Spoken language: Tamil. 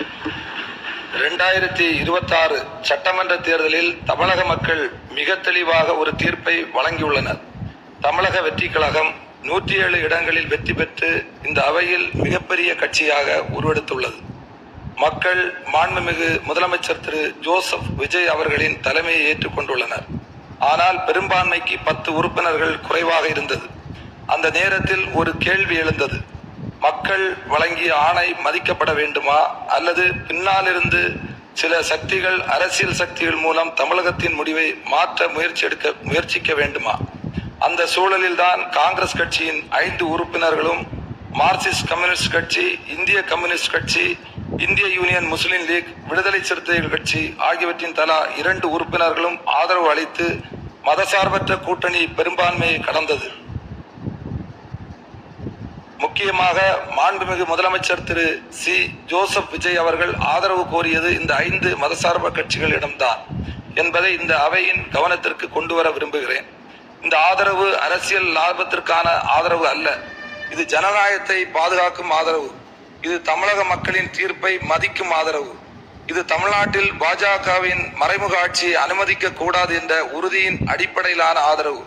2026 சட்டமன்ற தேர்தலில் தமிழக மக்கள் மிக தெளிவாக ஒரு தீர்ப்பை வழங்கியுள்ளனர். தமிழக வெற்றி கழகம் 107 இடங்களில் வெற்றி பெற்று இந்த அவையில் மிகப்பெரிய கட்சியாக உருவெடுத்துள்ளது. மக்கள் மாண்புமிகு முதலமைச்சர் திரு ஜோசப் விஜய் அவர்களின் தலைமையை ஏற்றுக்கொண்டுள்ளனர். ஆனால் பெரும்பான்மைக்கு 10 உறுப்பினர்கள் குறைவாக இருந்தது. அந்த நேரத்தில் ஒரு கேள்வி எழுந்தது. மக்கள் வழங்கிய ஆணை மதிக்கப்பட வேண்டுமா, அல்லது பின்னாலிருந்து சில சக்திகள், அரசியல் சக்திகள் மூலம் தமிழகத்தின் முடிவை மாற்ற முயற்சிக்க வேண்டுமா? அந்த சூழலில்தான் காங்கிரஸ் கட்சியின் 5 உறுப்பினர்களும், மார்க்சிஸ்ட் கம்யூனிஸ்ட் கட்சி, இந்திய கம்யூனிஸ்ட் கட்சி, இந்திய யூனியன் முஸ்லிம் லீக், விடுதலை சிறுத்தைகள் கட்சி ஆகியவற்றின் தலா 2 உறுப்பினர்களும் ஆதரவு அளித்து மதசார்பற்ற கூட்டணி பெரும்பான்மையை கடந்தது. முக்கியமாக மாண்புமிகு முதலமைச்சர் திரு சி ஜோசப் விஜய் அவர்கள் ஆதரவு கோரியது இந்த 5 மதசார்ப கட்சிகளிடம்தான் என்பதை இந்த அவையின் கவனத்திற்கு கொண்டு வர விரும்புகிறேன். இந்த ஆதரவு அரசியல் லாபத்திற்கான ஆதரவு அல்ல. இது ஜனநாயகத்தை பாதுகாக்கும் ஆதரவு. இது தமிழக மக்களின் தீர்ப்பை மதிக்கும் ஆதரவு. இது தமிழ்நாட்டில் பாஜகவின் மறைமுக ஆட்சியை அனுமதிக்க கூடாது என்ற உறுதியின் அடிப்படையிலான ஆதரவு.